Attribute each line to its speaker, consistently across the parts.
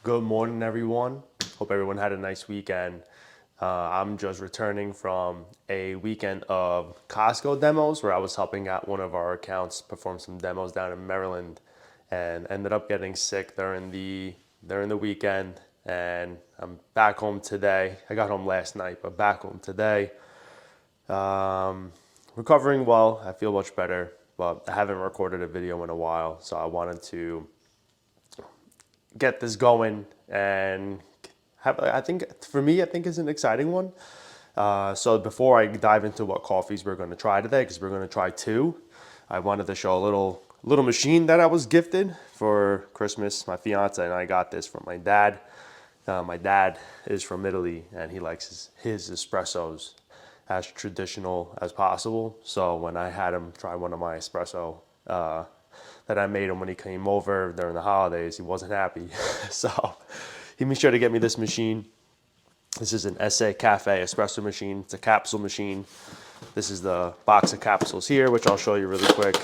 Speaker 1: Good morning, everyone. Hope everyone had a nice weekend. I'm just returning from a weekend of Costco demos where I was helping out one of our accounts perform some demos down in Maryland, and ended up getting sick during the weekend. And I'm back home today. I got home last night, but back home today. Recovering well. I feel much better, but I haven't recorded a video in a while, so I wanted to get this going and have, I think for me, I think it's an exciting one. So before I dive into what coffees we're going to try today, because we're going to try two, I wanted to show a little machine that I was gifted for Christmas. My fiance and I got this from my dad. My dad is from Italy and he likes his espressos as traditional as possible. So when I had him try one of my espresso that I made him when he came over during the holidays, he wasn't happy. So he made sure to get me this machine. This is an SA Cafe espresso machine. It's a capsule machine. This is the box of capsules here, which I'll show you really quick.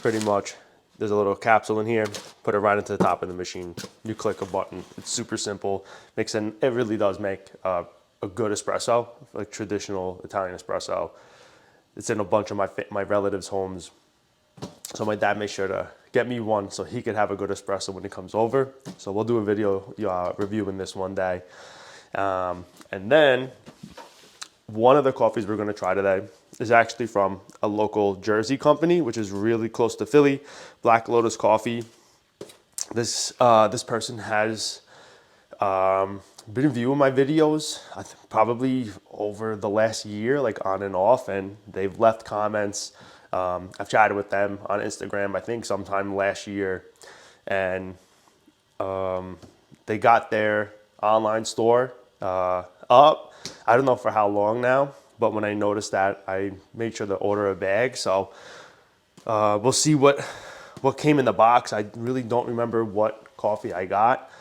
Speaker 1: Pretty much, there's a little capsule in here. Put it right into the top of the machine. You click a button. It's super simple. It really does make a good espresso, like traditional Italian espresso. It's in a bunch of my relatives' homes. So my dad made sure to get me one so he could have a good espresso when he comes over. So we'll do a video reviewing this one day. And then one of the coffees we're going to try today is actually from a local Jersey company, which is really close to Philly, Black Lotus Coffee. This person has been viewing my videos probably over the last year, like on and off, and they've left comments. I've chatted with them on Instagram, I think sometime last year, and they got their online store up. I don't know for how long now, but when I noticed that, I made sure to order a bag. So we'll see what came in the box. I really don't remember what coffee I got.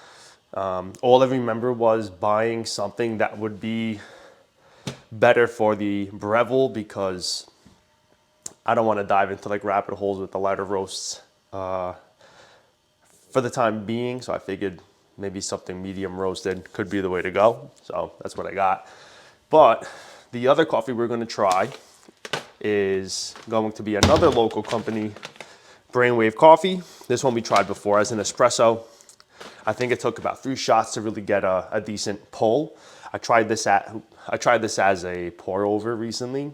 Speaker 1: All I remember was buying something that would be better for the Breville, because I don't want to dive into like rabbit holes with the lighter roasts for the time being. So I figured maybe something medium roasted could be the way to go. So that's what I got. But the other coffee we're going to try is going to be another local company, Brainwave Coffee. This one we tried before as an espresso. I think it took about 3 shots to really get a decent pull. I tried this as a pour over recently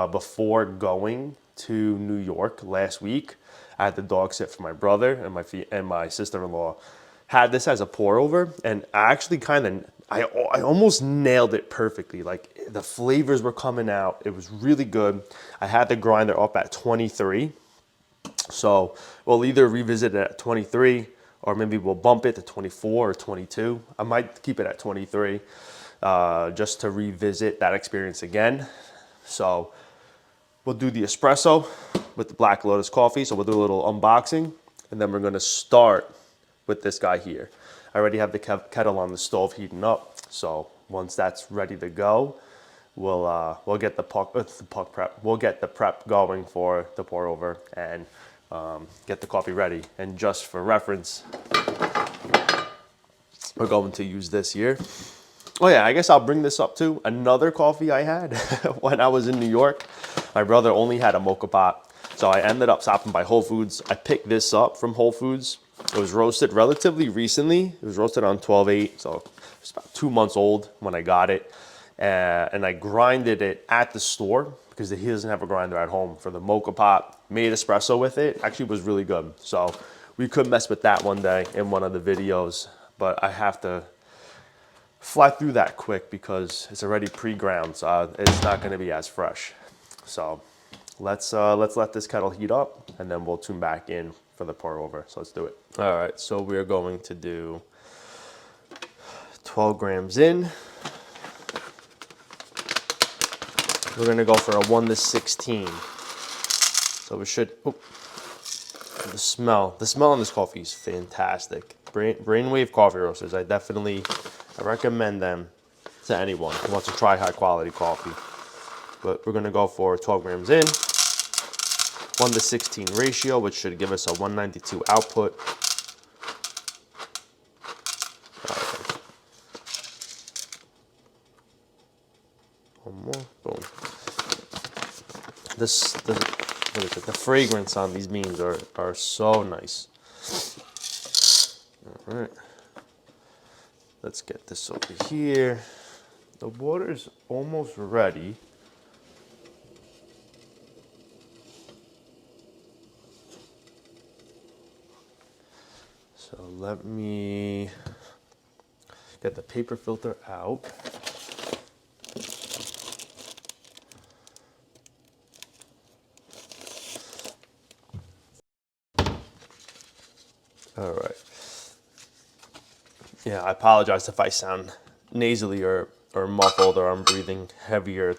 Speaker 1: before going to New York last week. I had the dog sit for my brother and my sister-in-law. Had this as a pour over, and I actually I almost nailed it perfectly. Like the flavors were coming out. It was really good. I had the grinder up at 23. So we'll either revisit it at 23 or maybe we'll bump it to 24 or 22. I might keep it at 23 just to revisit that experience again. So we'll do the espresso with the Black Lotus coffee. So we'll do a little unboxing, and then we're going to start with this guy here. I already have the kettle on the stove heating up. So once that's ready to go, we'll get the puck prep. We'll get the prep going for the pour over and get the coffee ready. And just for reference, we're going to use this here. Oh yeah, I guess I'll bring this up too. Another coffee I had when I was in New York, my brother only had a mocha pot. So I ended up stopping by Whole Foods. I picked this up from Whole Foods. It was roasted relatively recently. It was roasted on 12/8, so it's about 2 months old when I got it. And I grinded it at the store because he doesn't have a grinder at home for the mocha pot. Made espresso with it. Actually was really good. So we could mess with that one day in one of the videos, but I have to fly through that quick because it's already pre-ground, so it's not going to be as fresh. So let's let this kettle heat up, and then we'll tune back in for the pour over. So let's do it. All right, so we're going to do 12 grams in. We're going to go for a 1:16. So we should. Oh, the smell on this coffee is fantastic. Brainwave coffee roasters. I recommend them to anyone who wants to try high quality coffee. But we're going to go for 12 grams in, 1:16 ratio, which should give us a 192 output. what is it? The fragrance on these beans are so nice. All right. Let's get this over here. The water's almost ready. So let me get the paper filter out. All right. Yeah, I apologize if I sound nasally or muffled, or I'm breathing heavier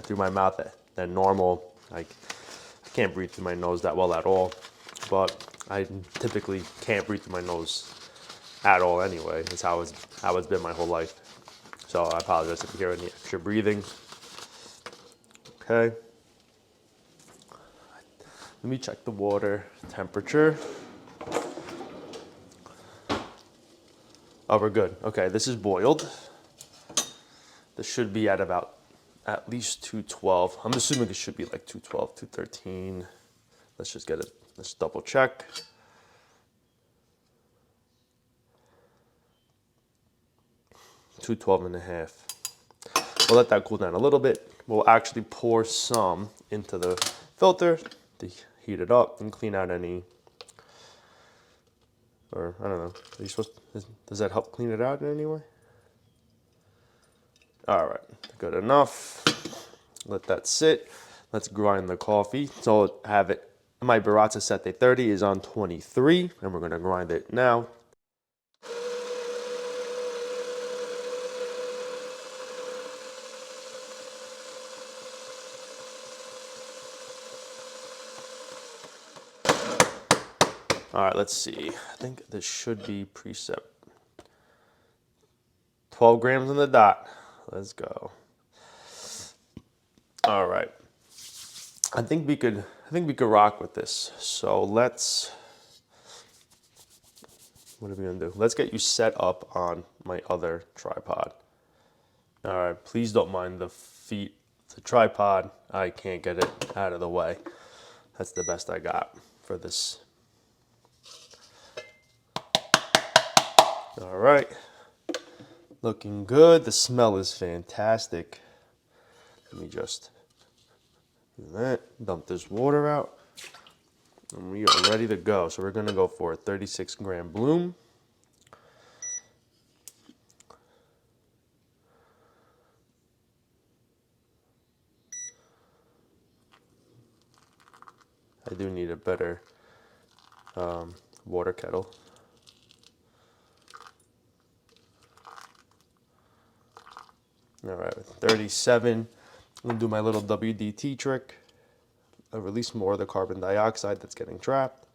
Speaker 1: through my mouth than normal. Like, I can't breathe through my nose that well at all, but I typically can't breathe through my nose at all anyway. That's how it's been my whole life. So I apologize if you hear any extra breathing. Okay. Let me check the water temperature. Oh, we're good. Okay, this is boiled. This should be at about at least 212. I'm assuming it should be like 212, 213. Let's just get it. Let's double check. $212.5. We'll let that cool down a little bit. We'll actually pour some into the filter to heat it up and clean out any, or I don't know. Are you supposed to, does that help clean it out in any way? All right, good enough. Let that sit. Let's grind the coffee. So have it, my Baratza Sete 30 is on 23, and we're gonna grind it now. All right, let's see. I think this should be preset. 12 grams on the dot. Let's go. All right. I think we could rock with this. So let's, what are we gonna do? Let's get you set up on my other tripod. All right, please don't mind the feet, the tripod. I can't get it out of the way. That's the best I got for this. All right, looking good. The smell is fantastic. Let me just do that, dump this water out, and we are ready to go. So we're gonna go for a 36 gram bloom. I do need a better water kettle. All right, 37. I'm gonna do my little WDT trick. I release more of the carbon dioxide that's getting trapped.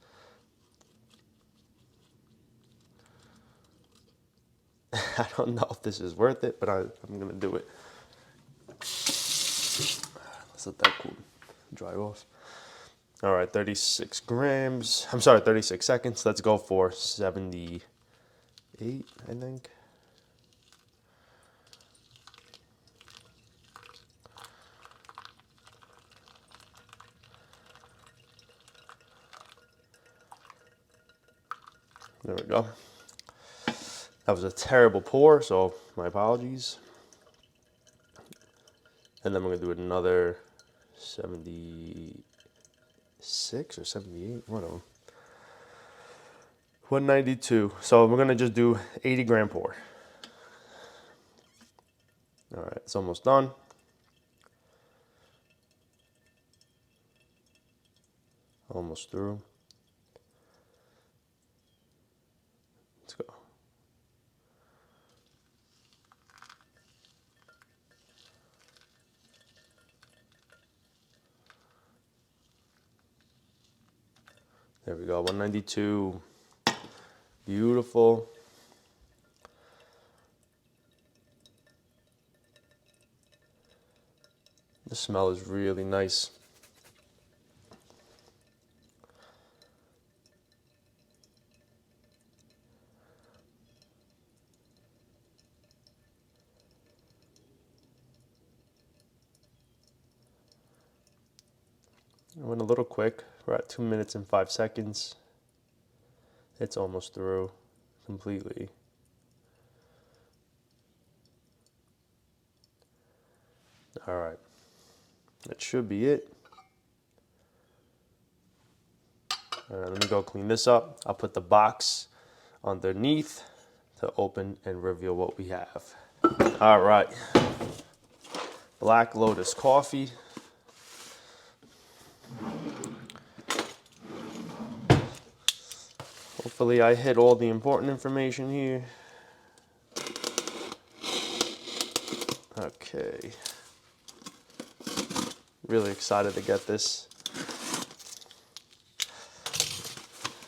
Speaker 1: I don't know if this is worth it, but I'm gonna do it. Let's let that cool, dry off. All right, 36 grams. I'm sorry, 36 seconds. Let's go for 78, I think. There we go. That was a terrible pour, so my apologies. And then we're gonna do another 76 or 78, one of them. 192. So we're gonna just do 80 gram pour. All right, it's almost done. Almost through. Let's go. There we go, 192. Beautiful. The smell is really nice. It went a little quick. We're at 2 minutes and 5 seconds. It's almost through completely. All right, that should be it. All right, let me go clean this up. I'll put the box underneath to open and reveal what we have. All right, Black Lotus coffee. Hopefully I hit all the important information here. Okay. Really excited to get this.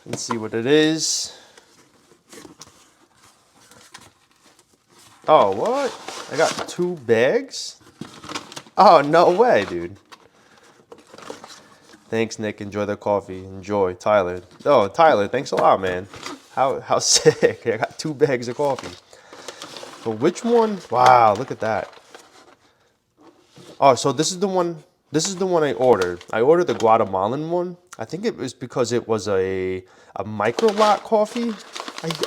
Speaker 1: Let's see what it is. Oh, what? I got 2 bags? Oh, no way, dude. Thanks, Nick. Enjoy the coffee. Enjoy, Tyler. Oh, Tyler, thanks a lot, man. How sick. I got 2 bags of coffee. So which one? Wow, look at that. Oh, so this is the one I ordered. I ordered the Guatemalan one. I think it was because it was a micro lot coffee.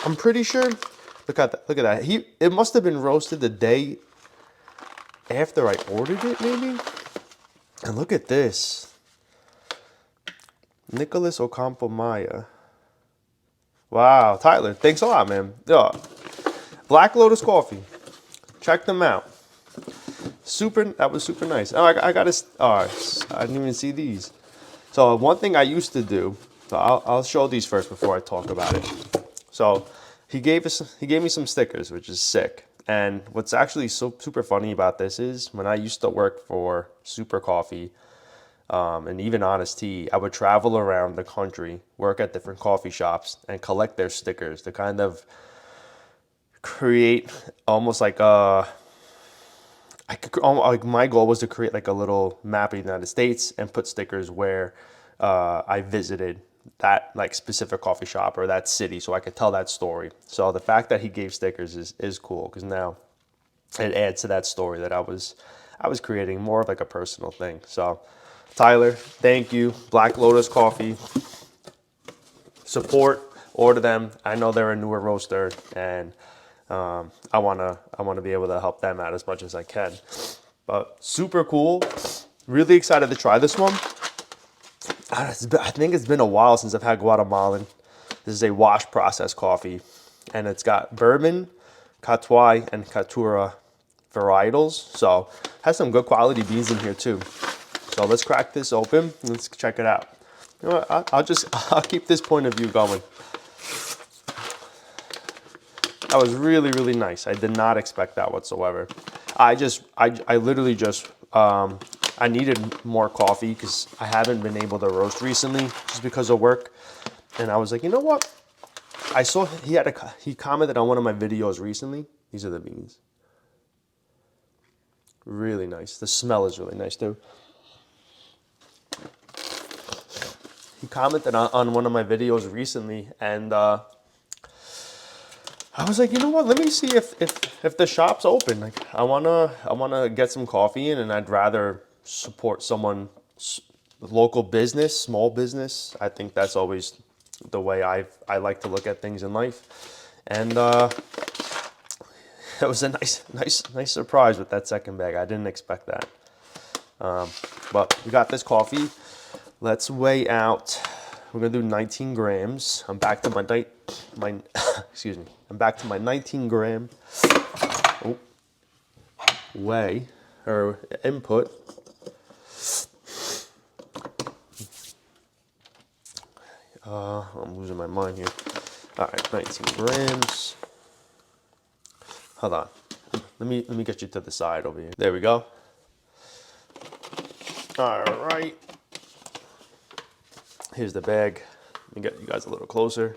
Speaker 1: I'm pretty sure. Look at that. Look at that. It must have been roasted the day after I ordered it, maybe. And look at this. Nicholas Ocampo Maya. Wow, Tyler, thanks a lot, man. Yeah. Black Lotus coffee. Check them out. That was super nice. Oh, I got to. Oh, I didn't even see these. So one thing I used to do. So I'll show these first before I talk about it. So he gave me some stickers, which is sick. And what's actually so super funny about this is when I used to work for Super Coffee, and even Honest Tea, I would travel around the country, work at different coffee shops, and collect their stickers to kind of create almost like my goal was to create like a little map of the United States and put stickers where I visited that like specific coffee shop or that city, so I could tell that story. So the fact that he gave stickers is cool because now it adds to that story that I was creating, more of like a personal thing. So Tyler, thank you. Black Lotus coffee. Support, order them. I know they're a newer roaster, and I wanna be able to help them out as much as I can. But super cool. Really excited to try this one. I think it's been a while since I've had Guatemalan. This is a wash process coffee, and it's got Bourbon, Catuai, and Baturra varietals. So has some good quality beans in here too. So let's crack this open. Let's check it out. You know what, I'll keep this point of view going. That was really, really nice. I did not expect that whatsoever. I literally just, I needed more coffee because I haven't been able to roast recently just because of work. And I was like, you know what? I saw he commented on one of my videos recently. These are the beans. Really nice. The smell is really nice too. He commented on one of my videos recently, and I was like, you know what? Let me see if the shop's open. Like, I wanna get some coffee in, and I'd rather support someone, local business, small business. I think that's always the way I like to look at things in life, and it was a nice surprise with that second bag. I didn't expect that, but we got this coffee. Let's weigh out. We're gonna do 19 grams. I'm back to my excuse me. I'm back to my 19 gram weigh or input. I'm losing my mind here. All right, 19 grams. Hold on. Let me get you to the side over here. There we go. All right. Here's the bag. Let me get you guys a little closer.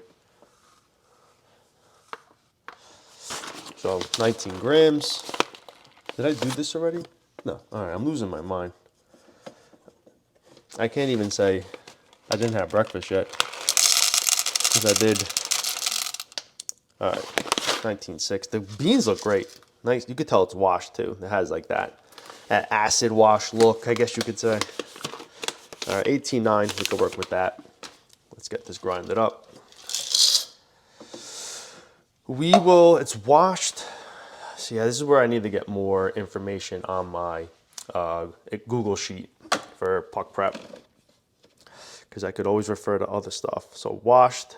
Speaker 1: So 19 grams. Did I do this already? No. All right, I'm losing my mind. I can't even say I didn't have breakfast yet. Because I did. All right, 19.6. The beans look great. Nice. You could tell it's washed too. It has like that acid wash look, I guess you could say. All right, 18.9, we can work with that. Let's get this grinded up. It's washed. So yeah, this is where I need to get more information on my Google sheet for puck prep, because I could always refer to other stuff. So washed,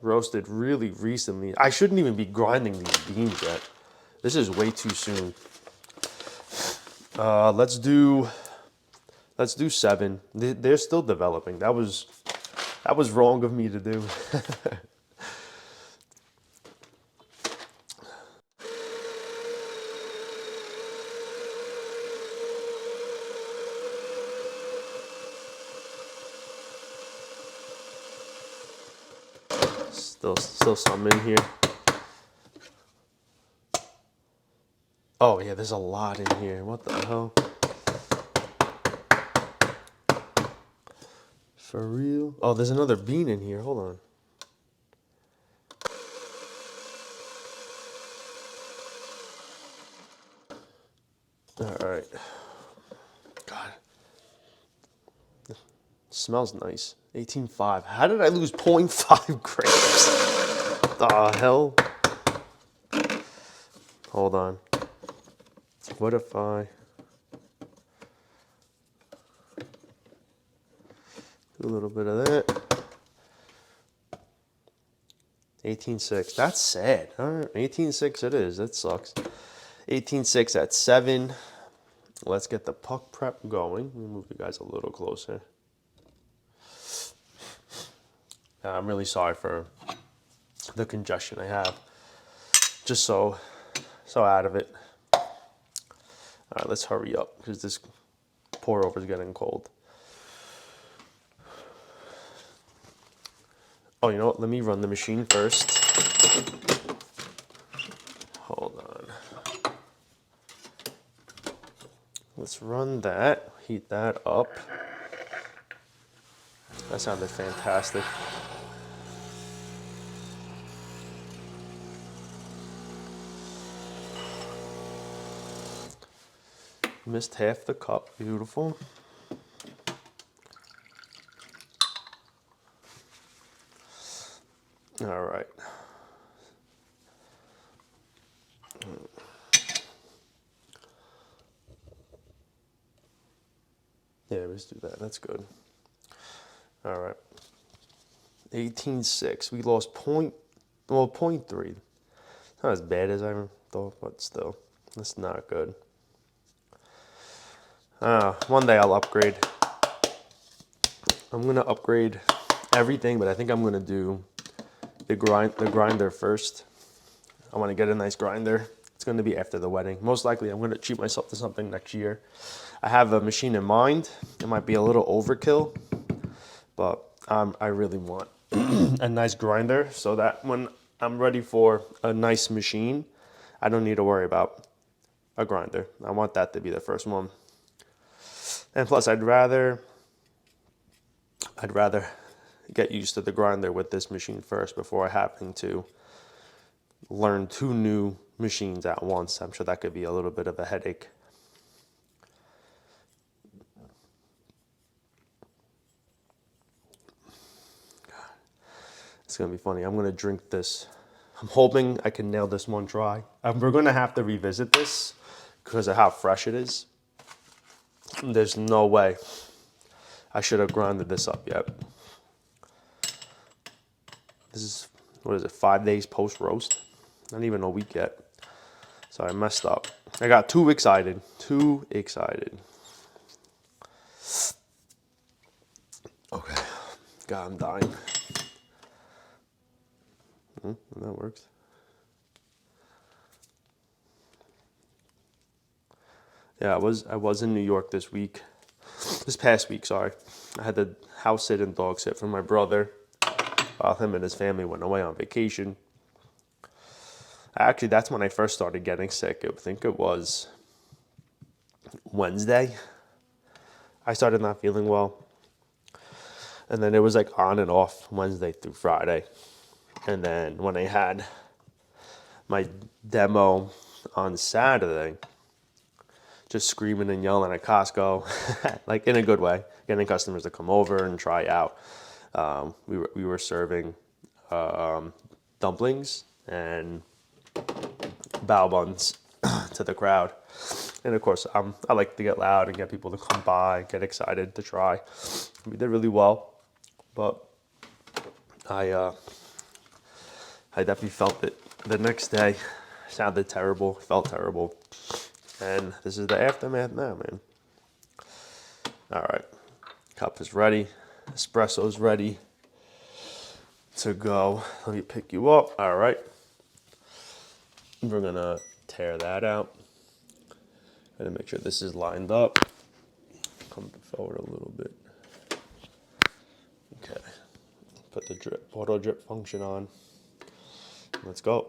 Speaker 1: roasted really recently. I shouldn't even be grinding these beans yet. This is way too soon. Let's do 7. They're still developing. That was wrong of me to do. Still some in here. Oh yeah, there's a lot in here. What the hell? For real? Oh, there's another bean in here. Hold on. All right. God. Smells nice. 18.5. How did I lose 0.5 grams? The hell? Hold on. What if I do a little bit of that? 18.6. That's sad. All right, 18.6 it is. That sucks. 18.6 at 7. Let's get the puck prep going. Let me move you guys a little closer. I'm really sorry for the congestion I have. Just so out of it. All right, let's hurry up because this pour over is getting cold. Oh, you know what? Let me run the machine first. Hold on. Let's run that. Heat that up. That sounded fantastic. Missed half the cup. Beautiful. All right. Yeah, let's do that. That's good. All right. 18.6. We lost 0.3. Not as bad as I thought, but still, that's not good. One day I'll upgrade. I'm gonna upgrade everything, but I think I'm gonna do the grinder first. I want to get a nice grinder. It's going to be after the wedding. Most likely, I'm going to treat myself to something next year. I have a machine in mind. It might be a little overkill, but I really want a nice grinder so that when I'm ready for a nice machine, I don't need to worry about a grinder. I want that to be the first one. And plus, I'd rather get used to the grinder with this machine first before having to learn 2 new machines at once. I'm sure that could be a little bit of a headache. It's gonna be funny. I'm gonna drink this. I'm hoping I can nail this one dry. We're gonna have to revisit this because of how fresh it is. There's no way I should have grinded this up yet. This is, what is it, 5 days post roast? Not even a week yet. So I messed up. I got too excited. Too excited. Okay. God, I'm dying. That works. Yeah, I was in New York this past week, sorry. I had to house sit and dog sit for my brother while him and his family went away on vacation. Actually, that's when I first started getting sick. I think it was Wednesday. I started not feeling well. And then it was like on and off Wednesday through Friday. And then when I had my demo on Saturday, just screaming and yelling at Costco, like in a good way, getting customers to come over and try out. We were serving dumplings and bao buns to the crowd. And of course, I like to get loud and get people to come by, get excited to try. We did really well, but I definitely felt it the next day. Sounded terrible, felt terrible. And this is the aftermath now, man. All right, cup is ready. Espresso's ready to go. Let me pick you up. All right. We're gonna tear that out. Gotta make sure this is lined up. Come forward a little bit. Okay. Put the drip, auto drip function on. Let's go.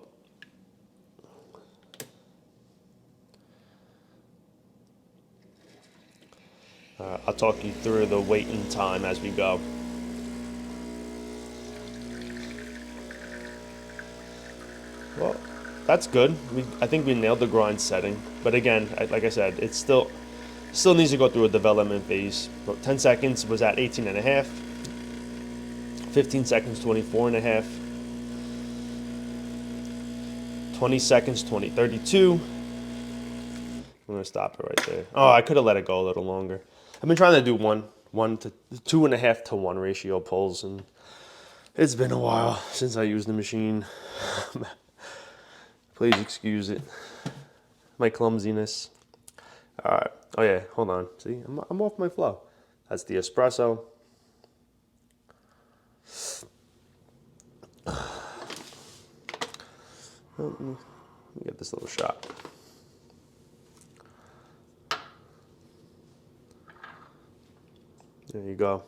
Speaker 1: I'll talk you through the waiting time as we go. Well, that's good. I think we nailed the grind setting. But again, like I said, it still needs to go through a development phase. But 10 seconds was at 18 and a half. 15 seconds, 24 and a half. 20 seconds, 32. I'm gonna stop it right there. Oh, I could have let it go a little longer. I've been trying to do 2.5 to 1 ratio pulls, and it's been a while since I used the machine. Please excuse it, my clumsiness. All right. Oh yeah, hold on. See, I'm off my flow. That's the espresso. Let me get this little shot. There you go.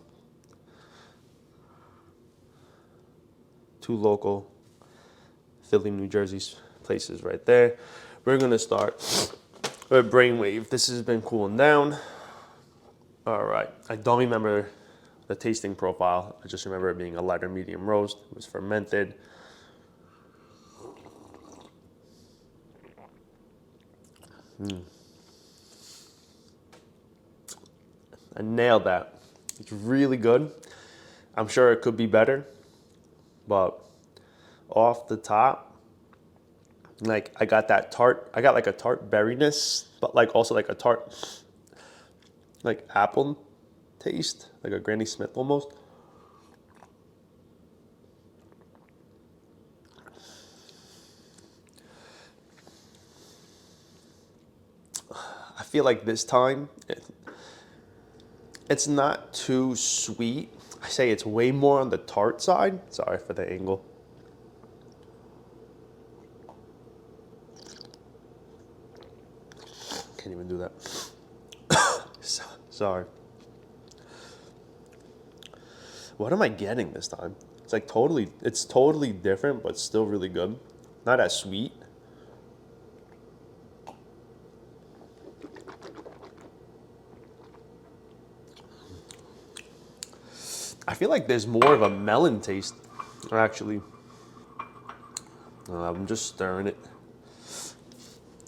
Speaker 1: 2 local Philly, New Jersey places right there. We're gonna start with Brainwave. This has been cooling down. All right. I don't remember the tasting profile. I just remember it being a lighter medium roast. It was fermented. I nailed that. It's really good. I'm sure it could be better, but off the top, like I got that tart. I got like a tart berryness, but like also like a tart, like apple taste, like a Granny Smith almost. I feel like this time it's not too sweet. I say it's way more on the tart side. Sorry for the angle. Can't even do that. Sorry. What am I getting this time? It's like it's totally different, but still really good. Not as sweet. I feel like there's more of a melon taste, actually. I'm just stirring it.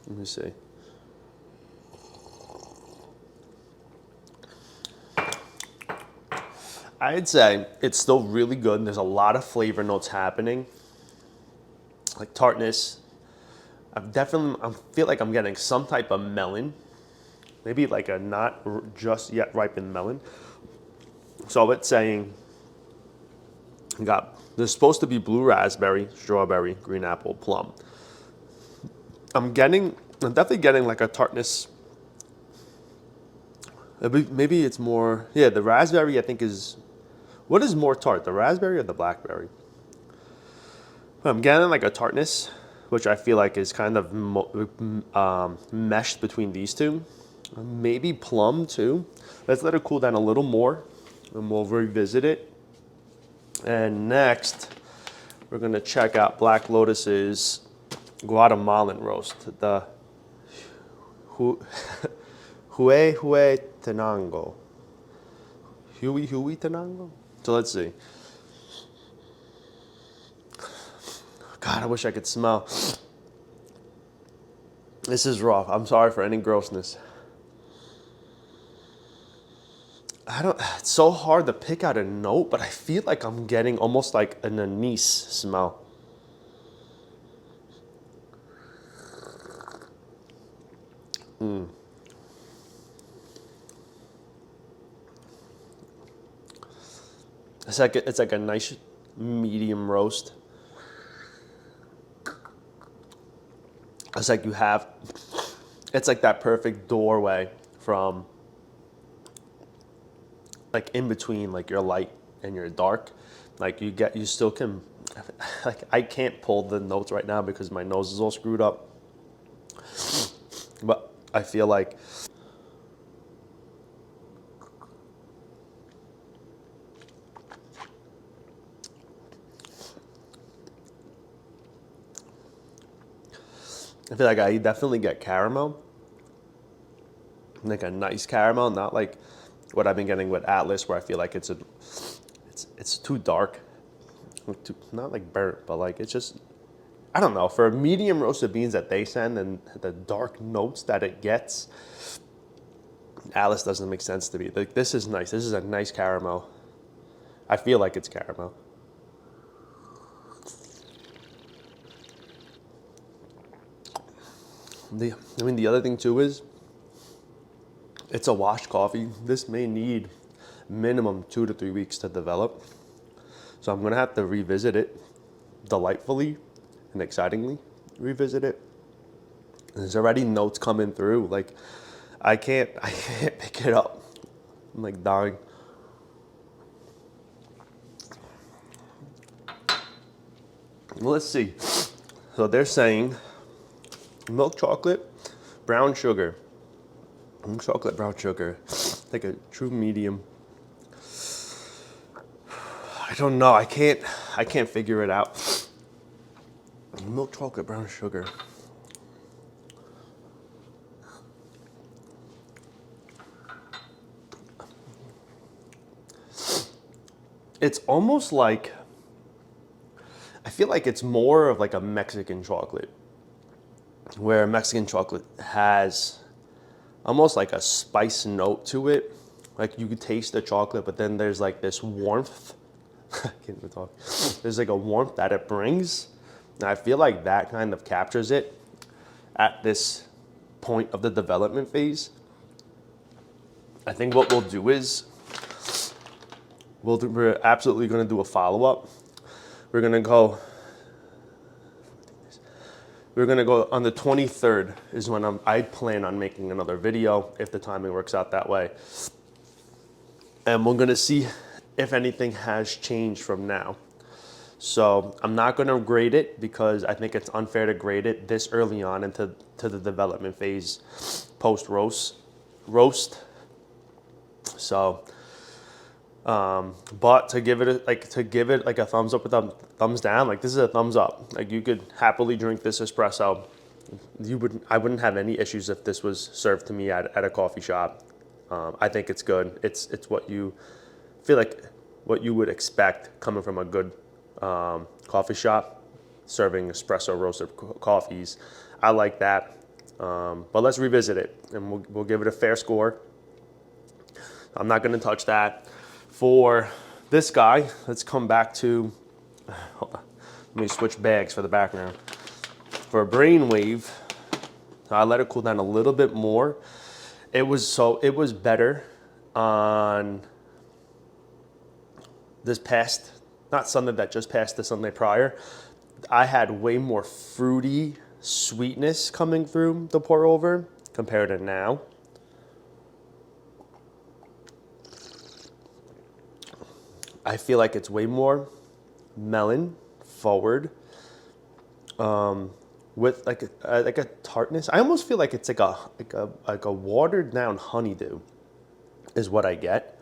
Speaker 1: Let me see. I'd say it's still really good. There's a lot of flavor notes happening, like tartness. I feel like I'm getting some type of melon, maybe like a not just yet ripened melon. So it's saying there's supposed to be blue raspberry, strawberry, green apple, plum. I'm definitely getting like a tartness. Maybe it's more, yeah, the raspberry I think is, what is more tart, the raspberry or the blackberry? I'm getting like a tartness, which I feel like is kind of meshed between these two. Maybe plum too. Let's let it cool down a little more and we'll revisit it. And next, we're gonna check out Black Lotus's Guatemalan roast, the Huehuetenango. Huehuetenango? So let's see. God, I wish I could smell. This is rough. I'm sorry for any grossness. it's so hard to pick out a note, but I feel like I'm getting almost like an anise smell. It's like a nice medium roast. It's like it's like that perfect doorway from like in between like your light and your dark. Like you still can, like I can't pull the notes right now because my nose is all screwed up. But I feel like I definitely get caramel, like a nice caramel, not like what I've been getting with Atlas, where I feel like it's too dark, not like burnt, but like it's just, I don't know. For medium roasted beans that they send and the dark notes that it gets, Atlas doesn't make sense to me. Like this is nice. This is a nice caramel. I feel like it's caramel. The other thing too is it's a washed coffee. This may need minimum 2 to 3 weeks to develop. So I'm gonna have to revisit it delightfully and excitingly revisit it. There's already notes coming through. Like I can't pick it up. I'm like dying. Well, let's see. So they're saying milk chocolate, brown sugar. Milk chocolate, brown sugar. Like a true medium. I don't know. I can't figure it out. Milk chocolate, brown sugar. It's almost like, I feel like it's more of like a Mexican chocolate, where Mexican chocolate has almost like a spice note to it. Like you could taste the chocolate, but then there's like this warmth. I can't even talk. There's like a warmth that it brings. And I feel like that kind of captures it at this point of the development phase. I think what we'll do is we're absolutely going to do a follow-up. We're going to go on the 23rd is when I plan on making another video, if the timing works out that way. And we're going to see if anything has changed from now. So I'm not going to grade it because I think it's unfair to grade it this early on into the development phase post roast. So, but to give it like a thumbs up or thumbs down, like this is a thumbs up. Like you could happily drink this espresso. I wouldn't have any issues if this was served to me at a coffee shop. I think it's good. It's what you feel like, what you would expect coming from a good coffee shop serving espresso roasted coffees. I like that. But let's revisit it and we'll give it a fair score. I'm not going to touch that. For this guy, let's come back to, hold on, let me switch bags for the background. For Brainwave, I let it cool down a little bit more. It was better on this past, not Sunday that just passed, the Sunday prior. I had way more fruity sweetness coming through the pour over compared to now. I feel like it's way more melon forward, with like a tartness. I almost feel like it's like a watered down honeydew is what I get.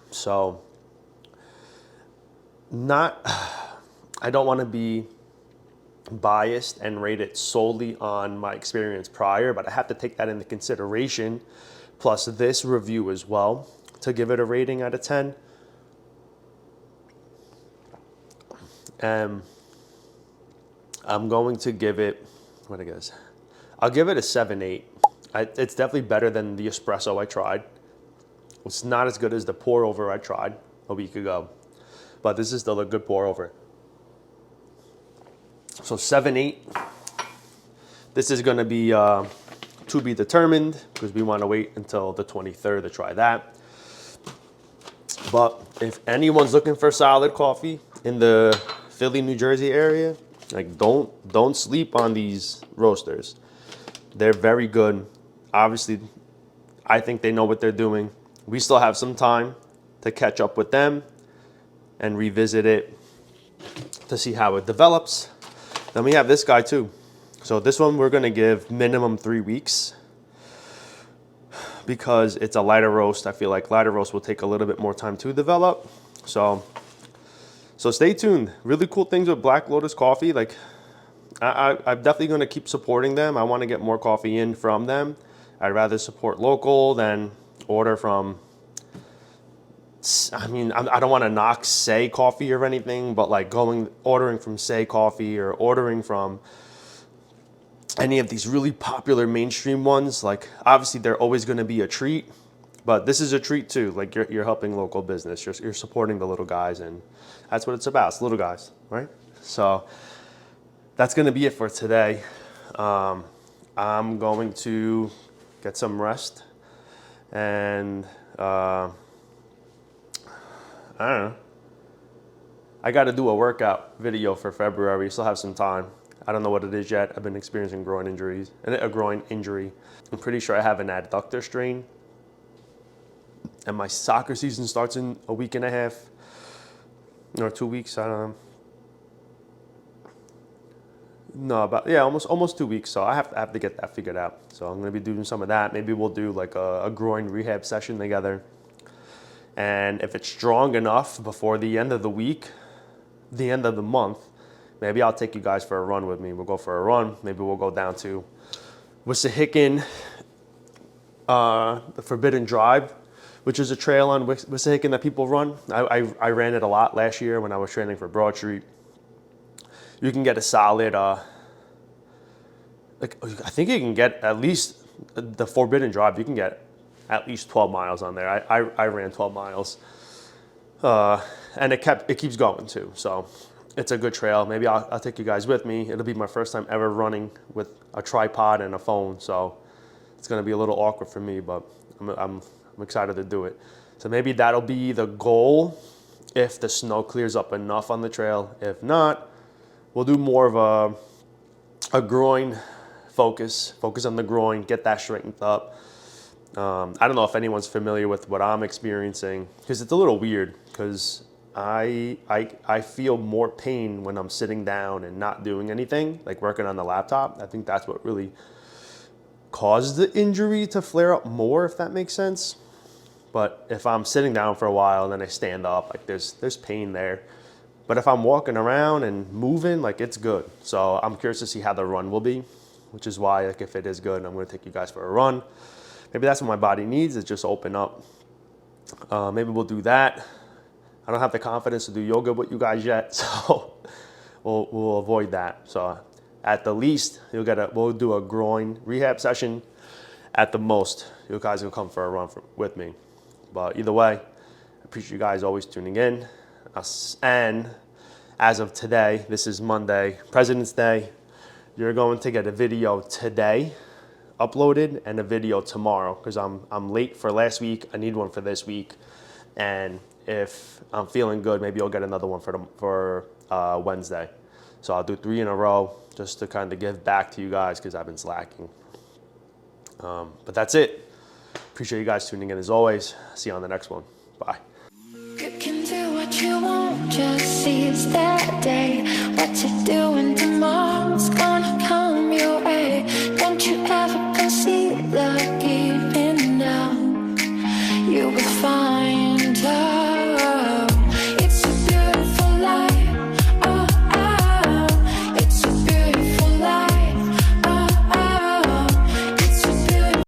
Speaker 1: So I don't want to be biased and rate it solely on my experience prior, but I have to take that into consideration, plus this review as well, to give it a rating out of 10. I'm going to give it, what I guess, I'll give it a 7-8. It's definitely better than the espresso I tried. It's not as good as the pour over I tried a week ago, but this is still a good pour over. So 7-8. This is going to be to be determined because we want to wait until the 23rd to try that. But if anyone's looking for solid coffee in the Philly, New Jersey area, like don't sleep on these roasters. They're very good. Obviously, I think they know what they're doing. We still have some time to catch up with them and revisit it to see how it develops. Then we have this guy too. So this one we're gonna give minimum 3 weeks because it's a lighter roast. I feel like lighter roast will take a little bit more time to develop. So stay tuned. Really cool things with Black Lotus coffee. Like I'm definitely gonna keep supporting them. I wanna get more coffee in from them. I'd rather support local than order from, I mean, I don't wanna knock Say Coffee or anything, but like ordering from Say Coffee or ordering from any of these really popular mainstream ones, like obviously they're always going to be a treat, but this is a treat too. Like you're helping local business, you're supporting the little guys, and that's what it's about. It's little guys, right? So that's going to be it for today. I'm going to get some rest, and I don't know. I got to do a workout video for February. Still have some time. I don't know what it is yet. I've been experiencing a groin injury. I'm pretty sure I have an adductor strain. And my soccer season starts in a week and a half or 2 weeks. I don't know. No, almost 2 weeks. So I have to get that figured out. So I'm gonna be doing some of that. Maybe we'll do like a groin rehab session together. And if it's strong enough before the end of the week, the end of the month, maybe I'll take you guys for a run with me. We'll go for a run. Maybe we'll go down to Huehuetenango, the Forbidden Drive, which is a trail on Huehuetenango that people run. I ran it a lot last year when I was training for Broad Street. You can get a solid, I think you can get at least the Forbidden Drive. You can get at least 12 miles on there. I ran 12 miles, and it keeps going too. So it's a good trail. Maybe I'll take you guys with me. It'll be my first time ever running with a tripod and a phone, so it's gonna be a little awkward for me, but I'm excited to do it. So maybe that'll be the goal if the snow clears up enough on the trail. If not, we'll do more of a groin focus on the groin, get that straightened up. I don't know if anyone's familiar with what I'm experiencing, because it's a little weird, because I feel more pain when I'm sitting down and not doing anything, like working on the laptop. I think that's what really caused the injury to flare up more, if that makes sense. But if I'm sitting down for a while and then I stand up, like there's pain there. But if I'm walking around and moving, like it's good. So I'm curious to see how the run will be, which is why, like, if it is good, I'm gonna take you guys for a run. Maybe that's what my body needs, is just open up. Maybe we'll do that. I don't have the confidence to do yoga with you guys yet, so we'll avoid that. So at the least, we'll do a groin rehab session. At the most, you guys will come for a run with me. But either way, I appreciate you guys always tuning in. And as of today, this is Monday, President's Day. You're going to get a video today uploaded and a video tomorrow, because I'm late for last week. I need one for this week, and if I'm feeling good, maybe I'll get another one for Wednesday. So I'll do 3 in a row just to kind of give back to you guys, because I've been slacking. But that's it. Appreciate you guys tuning in as always. See you on the next one. Bye.
Speaker 2: You can do what you want, just seize that day. What you're doing tomorrow's gonna come your way. Don't you ever concede the giving up. You will find